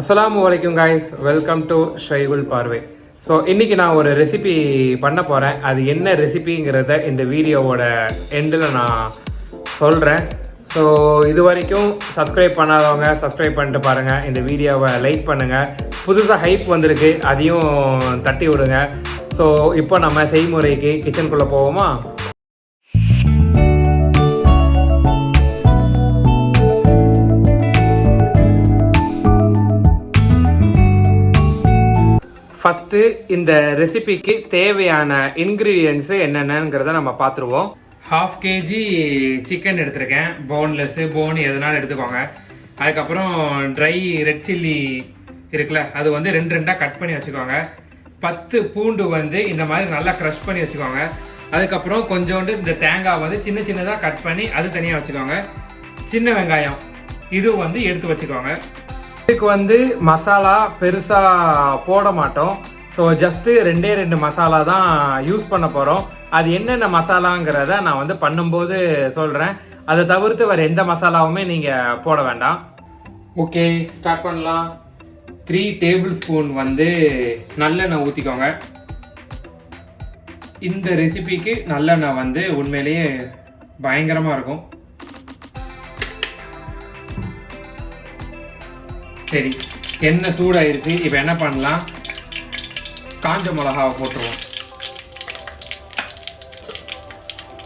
அஸ்ஸலாமு அலைக்கும் guys, welcome to ஷைகுல் பார்வை. ஸோ இன்றைக்கி நான் ஒரு ரெசிபி பண்ண போகிறேன். அது என்ன ரெசிபிங்கிறத இந்த வீடியோவோட எண்டில் நான் சொல்கிறேன். ஸோ இது வரைக்கும் சப்ஸ்கிரைப் பண்ணாதவங்க சப்ஸ்கிரைப் பண்ணிட்டு பாருங்கள், இந்த வீடியோவை லைக் பண்ணுங்கள். புதுசாக ஹைப் வந்திருக்கு, அதையும் தட்டி விடுங்க. ஸோ இப்போ நம்ம செய்முறைக்கு கிச்சனுக்குள்ளே போவோமா? ஃபஸ்ட்டு இந்த ரெசிபிக்கு தேவையான இன்க்ரீடியன்ஸு என்னென்னங்கிறத நம்ம பார்த்துருவோம். 1/2 kg சிக்கன் எடுத்திருக்கேன். போன்லெஸ்ஸு போன் எதுனாலும் எடுத்துக்கோங்க. அதுக்கப்புறம் ட்ரை ரெட் சில்லி இருக்குல்ல, அது வந்து 2 கட் பண்ணி வச்சுக்கோங்க. 10 பூண்டு வந்து இந்த மாதிரி நல்லா க்ரஷ் பண்ணி வச்சுக்கோங்க. அதுக்கப்புறம் கொஞ்சோண்டு இந்த தேங்காய் வந்து சின்ன சின்னதாக கட் பண்ணி அது தனியாக வச்சுக்கோங்க. சின்ன வெங்காயம் இது வந்து எடுத்து வச்சுக்கோங்க. இதுக்கு வந்து மசாலா பெருசாக போட மாட்டோம். ஸோ ஜஸ்ட்டு 2 மசாலா தான் யூஸ் பண்ண போகிறோம். அது என்னென்ன மசாலாங்கிறத நான் வந்து பண்ணும்போது சொல்கிறேன். அதை தவிர்த்து வேறு எந்த மசாலாவுமே நீங்கள் போட வேண்டாம். ஓகே, ஸ்டார்ட் பண்ணலாம். 3 டேபிள் ஸ்பூன் வந்து நல்லெண்ணெய் ஊற்றிக்கோங்க. இந்த ரெசிபிக்கு நல்லெண்ணெய் வந்து உண்மையிலேயே பயங்கரமாக இருக்கும். சரி, எண்ணெய் சூடாயிருச்சு. இப்போ என்ன பண்ணலாம், காஞ்ச மிளகாவை போட்டுருவோம்.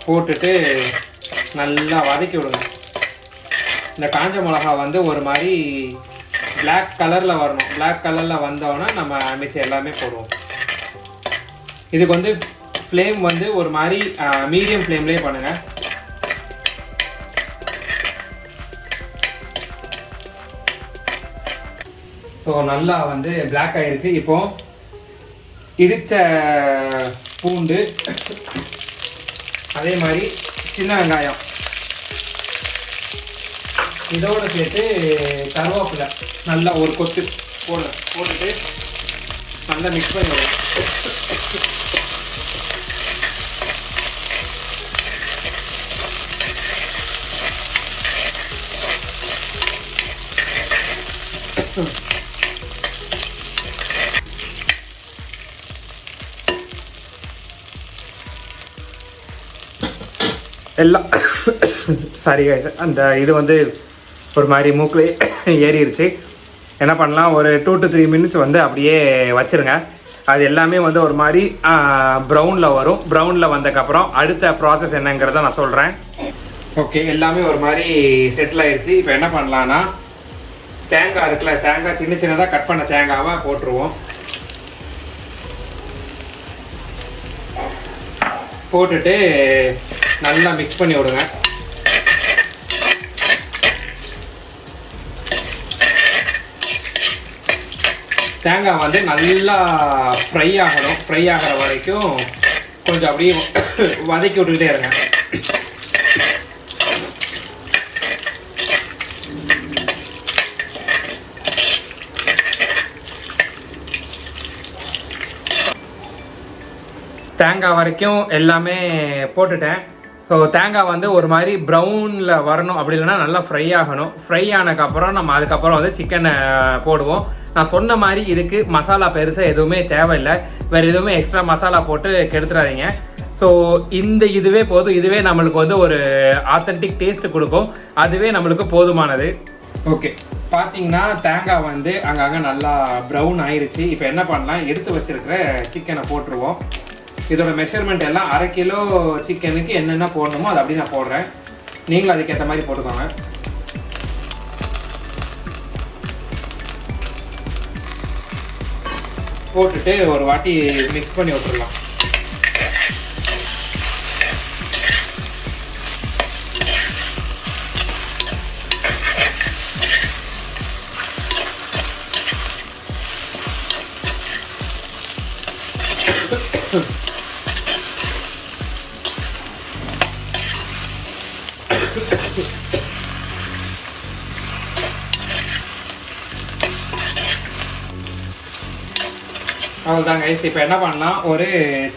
போட்டுட்டு நல்லா வதக்கி விடுங்க. இந்த காஞ்ச மிளகா வந்து ஒரு மாதிரி பிளாக் கலரில் வரணும். பிளாக் கலரில் வந்தோன்னா நம்ம மிச்சம் எல்லாமே போடுவோம். இதுக்கு வந்து ஃப்ளேம் வந்து ஒரு மாதிரி மீடியம் ஃப்ளேம்லேயே பண்ணுங்கள். ஸோ நல்லா வந்து பிளாக் ஆகிடுச்சு. இப்போ இடித்த பூண்டு, அதே மாதிரி சின்ன வெங்காயம் இதோடு சேர்த்து கருவேப்பிலை நல்லா ஒரு கொத்து போட்டுட்டு நல்லா மிக்ஸ் பண்ணி விடுவோம். எல்லாம் சாரி அந்த இது வந்து ஒரு மாதிரி மூக்கில் ஏறிடுச்சு. என்ன பண்ணலாம், ஒரு 2 to 3 மினிட்ஸ் வந்து அப்படியே வச்சுருங்க. அது எல்லாமே வந்து ஒரு மாதிரி ப்ரௌனில் வரும். ப்ரௌனில் வந்ததுக்கப்புறம் அடுத்த ப்ராசஸ் என்னங்கிறத நான் சொல்கிறேன். ஓகே, எல்லாமே ஒரு மாதிரி செட்டில் ஆகிடுச்சு. இப்போ என்ன பண்ணலான்னா, தேங்காய் இருக்குல்ல, தேங்காய் சின்ன சின்னதாக கட் பண்ண தேங்காவை போட்டுருவோம். போட்டுட்டு நல்லா மிக்ஸ் பண்ணி விடுங்க. தேங்காய் வந்து நல்லா ஃப்ரை ஆகணும். ஃப்ரை ஆகிற வரைக்கும் கொஞ்சம் அப்படியே வதக்கி விட்டுக்கிட்டே இருங்க. தேங்காய் வரைக்கும் எல்லாமே போட்டுட்டேன். ஸோ தேங்காய் வந்து ஒரு மாதிரி ப்ரௌனில் வரணும், அப்படி இல்லைன்னா நல்லா ஃப்ரை ஆகணும். ஃப்ரை ஆனதுக்கப்புறம் நம்ம அதுக்கப்புறம் வந்து சிக்கனை போடுவோம். நான் சொன்ன மாதிரி இதுக்கு மசாலா பெருசாக எதுவுமே தேவையில்லை. வேறு எதுவுமே எக்ஸ்ட்ரா மசாலா போட்டு கெடுத்துடாதீங்க. ஸோ இதுவே போதும். இதுவே நம்மளுக்கு வந்து ஒரு ஆத்தென்டிக் டேஸ்ட்டு கொடுக்கும். அதுவே நம்மளுக்கு போதுமானது. ஓகே, பார்த்தீங்கன்னா தேங்காய் வந்து அங்கங்கே நல்லா ப்ரௌன் ஆயிடுச்சு. இப்போ என்ன பண்ணலாம், எடுத்து வச்சுருக்கிற சிக்கனை போட்டுருவோம். இதோட மெஷர்மெண்ட் எல்லாம் 1/2 கிலோ சிக்கனுக்கு என்னென்ன போடணுமோ அது அப்படி நான் போடுறேன். நீங்களும் அதுக்கேற்ற மாதிரி போட்டுக்கோங்க. போட்டுட்டு ஒரு வாட்டி மிக்ஸ் பண்ணி விட்டுடலாம். அவ்வளோதாங்க. இப்போ என்ன பண்ணலாம், ஒரு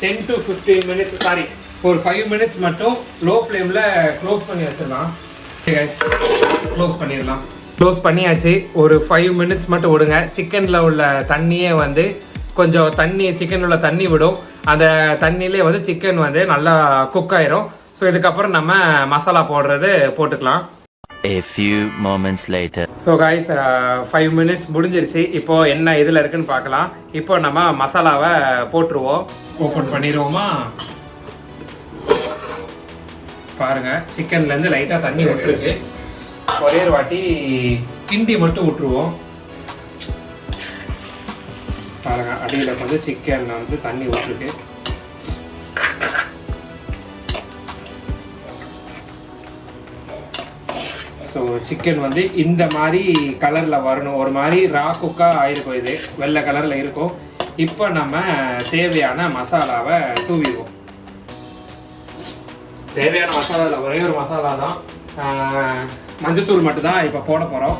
10 to 15 மினிட்ஸ், சாரி ஒரு 5 மினிட்ஸ் மட்டும் லோ ஃப்ளேமில் க்ளோஸ் பண்ணி வச்சிடலாம். க்ளோஸ் பண்ணிடலாம். க்ளோஸ் பண்ணியாச்சு. ஒரு 5 மினிட்ஸ் மட்டும் விடுங்க. சிக்கனில் உள்ள தண்ணியே வந்து கொஞ்சம் சிக்கனில் உள்ள தண்ணி விடும். அந்த தண்ணியிலே வந்து சிக்கன் வந்து நல்லா குக் ஆயிரும். ஸோ இதுக்கப்புறம் நம்ம மசாலா போட்டுக்கலாம். A few moments later. So guys 5 minutes முடிஞ்சிருச்சு. இப்போ என்ன இதில் இருக்குன்னு பார்க்கலாம். இப்போ நம்ம மசாலாவை போட்டுருவோம். ஓப்பன் பண்ணிடுவோமா? பாருங்க, சிக்கன்லேருந்து லைட்டாக தண்ணி விட்டுருக்கு. ஒரே ஒரு வாட்டி கிண்டி மட்டும் விட்டுருவோம். பாருங்க, அடியில் வந்து சிக்கன் வந்து தண்ணி விட்டுருக்கு. ஸோ சிக்கன் வந்து இந்த மாதிரி கலரில் வரணும். ஒரு மாதிரி ரா குக்காக ஆயிருக்கும். இது வெள்ளை கலரில் இருக்கும். இப்போ நம்ம தேவையான மசாலாவை தூவிடுவோம். தேவையான மசாலாவில் ஒரே ஒரு மசாலா தான், மஞ்சத்தூள் மட்டும்தான் இப்போ போட போகிறோம்.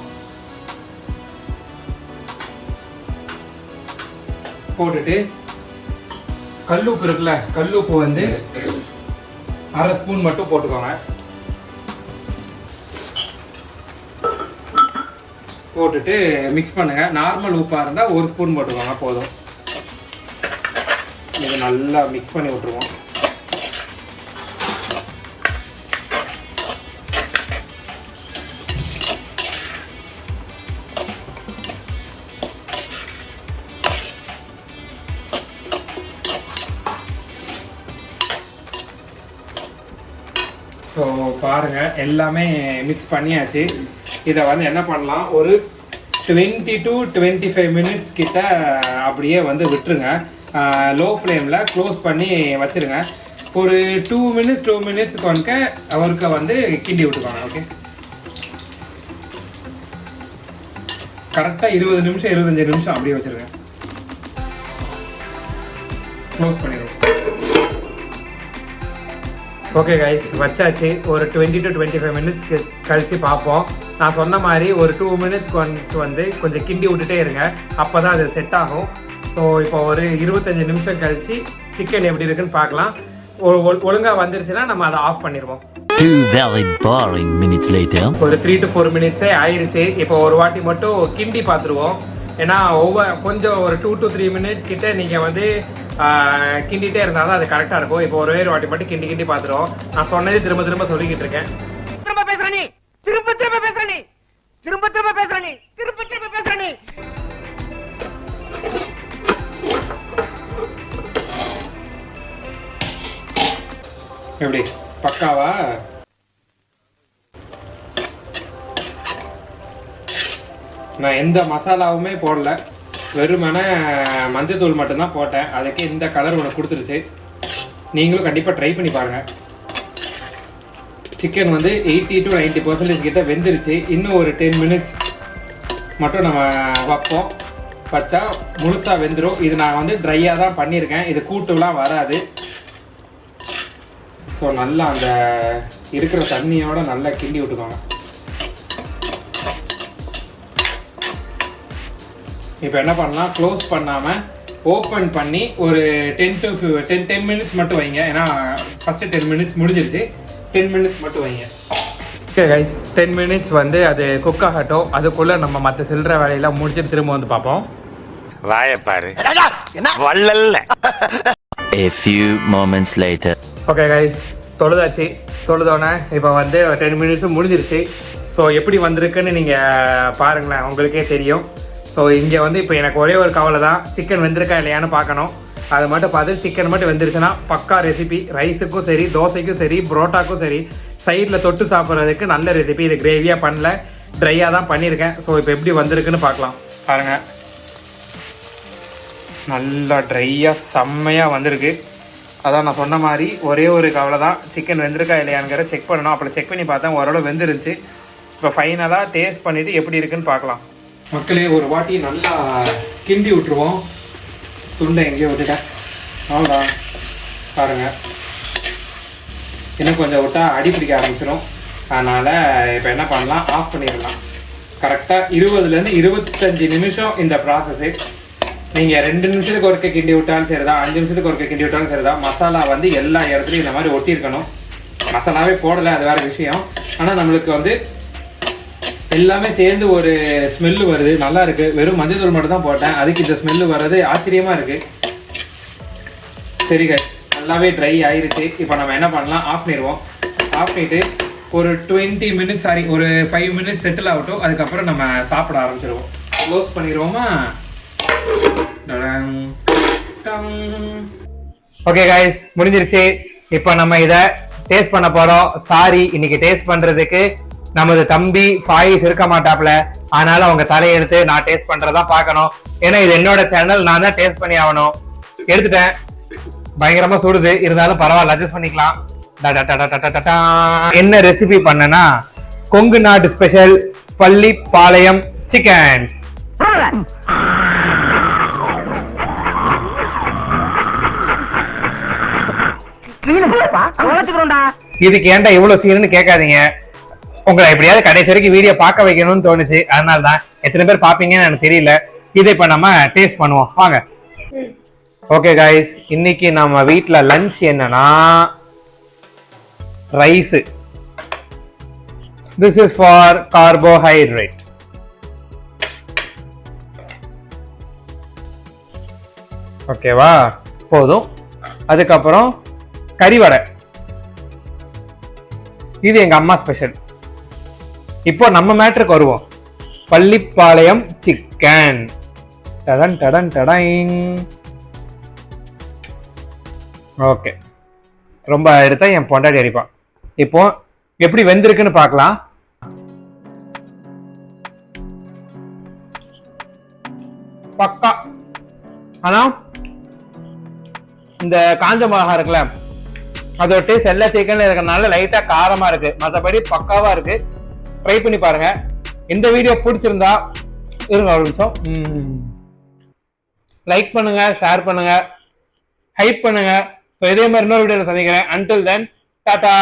போட்டுட்டு கல்லுப்பு இருக்குல்ல, கல்லுப்பு வந்து 1/2 ஸ்பூன் மட்டும் போட்டுக்கோங்க. போட்டுட்டு மிக்ஸ் பண்ணுங்க. நார்மல் உப்பாக இருந்தால் 1 ஸ்பூன் போட்டுக்கோங்க போதும். இது நல்லா மிக்ஸ் பண்ணி விட்டுருவோம். ஸோ பாருங்கள், எல்லாமே மிக்ஸ் பண்ணியாச்சு. இதை வந்து என்ன பண்ணலாம், ஒரு 20 to 25 மினிட்ஸ் கிட்ட அப்படியே வந்து விட்டுருங்க. லோ ஃப்ளேமில் க்ளோஸ் பண்ணி வச்சுருங்க. ஒரு 2 மினிட்ஸ்க்கு அவருக்கு வந்து கிண்டி விட்டுக்கோங்க. ஓகே, கரெக்டாக 20 நிமிஷம் 25 நிமிஷம் அப்படியே வச்சுருங்க. க்ளோஸ் பண்ணிடுவோம். ஓகே கைஸ், வச்சாச்சு. ஒரு 20 to 25 மினிட்ஸ் கழித்து பார்ப்போம். நான் சொன்ன மாதிரி ஒரு 2 மினிட்ஸ்க்கு வந்து கொஞ்சம் கிண்டி விட்டுட்டே இருங்க. அப்போ தான் அது செட் ஆகும். ஸோ இப்போ ஒரு 25 நிமிஷம் கழித்து சிக்கன் எப்படி இருக்குன்னு பார்க்கலாம். ஒழுங்காக வந்துருச்சுன்னா நம்ம அதை ஆஃப் பண்ணிடுவோம். 2 very boring minutes later. ஒரு 3 to 4 மினிட்ஸே ஆயிடுச்சு. இப்போ ஒரு வாட்டி மட்டும் கிண்டி பார்த்துருவோம். ஏன்னா கொஞ்சம் ஒரு 2 to 3 மினிட்ஸ் கிட்ட நீங்கள் வந்து கிண்டிகிட்டே இருந்தால் தான் அது கரெக்டாக இருக்கும். இப்போ ஒரே ஒரு வாட்டி மட்டும் கிண்டி பார்த்துருவோம். நான் சொன்னதே திரும்ப சொல்லிக்கிட்டு இருக்கேன். திரும்ப பேசுற நீ. எப்படி பக்காவா? நான் எந்த மசாலாவுமே போடல, வெறுமன மஞ்சத்தூள் மட்டும்தான் போட்டேன். அதுக்கு இந்த கலர் உனக்கு கொடுத்துருச்சு. நீங்களும் கண்டிப்பாக ட்ரை பண்ணி பாருங்கள். சிக்கன் வந்து 80 to 90% கிட்ட வெந்துருச்சு. இன்னும் ஒரு 10 மினிட்ஸ் மட்டும் நம்ம வைப்போம். வச்சா முழுசாக வெந்துடும். இது நான் வந்து ட்ரையாக தான் பண்ணியிருக்கேன். இது கூட்டுலாம் வராது. ஸோ நல்லா அந்த இருக்கிற தண்ணியோட நல்லா கிண்டி விட்டுக்கோங்க. இப்போ என்ன பண்ணலாம், க்ளோஸ் பண்ணாமல் ஓப்பன் பண்ணி ஒரு 10 மினிட்ஸ் மட்டும் வைங்க. ஏன்னா ஃபஸ்ட்டு 10 மினிட்ஸ் முடிஞ்சிருச்சு. 10 மினிட்ஸ் மட்டும் வைங்க. ஓகே கைஸ், 10 மினிட்ஸ் வந்து அது குக் ஆகட்டும். அதுக்குள்ளே நம்ம மற்ற சில்லற வேலையெல்லாம் முடிச்சுட்டு திரும்ப வந்து பார்ப்போம். வாயப்பாரு வள்ளல்ல. A few moments later. Okay guys, தொழுதோன்னே இப்போ வந்து 10 மினிட்ஸும் முடிஞ்சிருச்சு. ஸோ எப்படி வந்திருக்குன்னு நீங்கள் பாருங்களேன், உங்களுக்கே தெரியும். ஸோ இங்கே வந்து இப்போ எனக்கு ஒரே ஒரு கவலை தான், சிக்கன் வெந்திருக்கா இல்லையான்னு பார்க்கணும். அது மட்டும் பார்த்து சிக்கன் மட்டும் வெந்துருச்சுன்னா பக்கா ரெசிபி. ரைஸுக்கும் சரி, தோசைக்கும் சரி, புரோட்டாக்கும் சரி, சைடில் தொட்டு சாப்பிட்றதுக்கு நல்ல ரெசிபி. இது கிரேவியாக பண்ணல, ட்ரையாக தான் பண்ணியிருக்கேன். ஸோ இப்போ எப்படி வந்திருக்குன்னு பார்க்கலாம். பாருங்கள், நல்லா ட்ரையாக செம்மையாக வந்திருக்கு. அதான் நான் சொன்ன மாதிரி ஒரே ஒரு கவலை தான், சிக்கன் வெந்திருக்கா இல்லையாங்கிற செக் பண்ணணும். அப்போ செக் பண்ணி பார்த்தேன், ஓரளவு வெந்துருந்துச்சு. இப்போ ஃபைனலாக டேஸ்ட் பண்ணிவிட்டு எப்படி இருக்குன்னு பார்க்கலாம். மக்களே, ஒரு வாட்டி நல்லா கிண்டி விட்டுருவோம். சுண்டை எங்கேயோ விட்டுட்டேன். அவ்வளோதான், பாருங்கள். இன்னும் கொஞ்சம் விட்டால் அடி பிடிக்க ஆரம்பிச்சிடும். அதனால் இப்போ என்ன பண்ணலாம், ஆஃப் பண்ணிடலாம். கரெக்டாக 20 to 25 நிமிஷம் இந்த ப்ராசஸ்ஸு. நீங்கள் 2 நிமிஷத்துக்கு ஒருக்க கிண்டி விட்டாலும் சரிதான், 5 நிமிஷத்துக்கு ஒருக்க கிண்டி விட்டாலும் சரிதான். மசாலா வந்து எல்லா இடத்துலையும் இந்த மாதிரி ஒட்டியிருக்கணும். மசாலாவே போடலை, அது வேறு விஷயம். ஆனால் நம்மளுக்கு வந்து எல்லாமே சேர்ந்து ஒரு ஸ்மெல்லு வருது, நல்லா இருக்கு. வெறும் மஞ்சள் தூள் மட்டும் தான் போட்டேன், அதுக்கு இந்த ஸ்மெல்லு வர்றது ஆச்சரியமா இருக்கு. சரி guys, நல்லாவே ட்ரை ஆயிருச்சு. இப்போ நம்ம என்ன பண்ணலாம், ஆஃப் பண்ணிடுவோம். ஆஃப் பண்ணிட்டு ஒரு 20 மினிட்ஸ் ஒரு 5 மினிட்ஸ் செட்டில் ஆகட்டும். அதுக்கப்புறம் நம்ம சாப்பிட ஆரம்பிச்சிருவோம். க்ளோஸ் பண்ணிடுவோமா? ஓகே guys, முடிஞ்சிருச்சு. இப்போ நம்ம இதை டேஸ்ட் பண்ண போறோம். சாரி, இன்னைக்கு டேஸ்ட் பண்றதுக்கு நமது தம்பி ஃபாயிஸ் இருக்க மாட்டாப்ல. அதனால அவங்க தலையெடுத்து நான் டேஸ்ட் பண்றதா பார்க்கணும். ஏன்னா இது என்னோட சேனல், நான் தான் டேஸ்ட் பண்ணி ஆகணும். எடுத்துட்டேன். பயங்கரமா சுடுது, இருந்தாலும் பரவாயில்ல, அட்ஜஸ்ட் பண்ணிக்கலாம். என்ன ரெசிபி பண்ணனா, கொங்கு நாட்டு ஸ்பெஷல் பள்ளிப்பாளையம் சிக்கன். இதுக்கு ஏன்டா இவ்வளவு சீனுன்னு கேட்காதீங்க. உங்களை எப்படியாவது கடைசி வரைக்கும் வீடியோ பார்க்க வைக்கணும்னு தோணுச்சு, அதனால தான். எத்தனை பேர் பாப்பீங்கன்னு எனக்கு தெரியல. இதை இப்ப நம்ம டேஸ்ட் பண்ணுவோம், வாங்க. ஓகே கைஸ், இன்னைக்கு நம்ம வீட்ல லஞ்ச் என்னன்னா rice. This is for carbohydrate. ஓகேவா, போதும். அதுக்கப்புறம் கறிவடை, இது எங்க அம்மா ஸ்பெஷல். இப்போ நம்ம மேட்டருக்கு வருவோம். பள்ளிப்பாளையம் சிக்கன். டடன் டடன் டடைங். ஓகே, ரொம்ப எடுத்தா என் பொண்டாடி அடிப்பான். இப்போ எப்படி வெந்திருக்குன்னு பார்க்கலாம். பக்கா. ஆனா இந்த காஞ்ச மிளகா இருக்குல்ல, அதோட டேஸ்ட் எல்லா சிக்கன்ல இருக்கறனால லைட்டா காரமா இருக்கு. மற்றபடி பக்காவா இருக்கு. ட்ரை பண்ணி பாருங்க. இந்த வீடியோ பிடிச்சிருந்தா இருங்க ஒரு நிமிஷம், லைக் பண்ணுங்க, ஷேர் பண்ணுங்க, ஹைப் பண்ணுங்க. இதே மாதிரி இன்னொரு வீடியோல சந்திக்கிறேன். until then, Tata.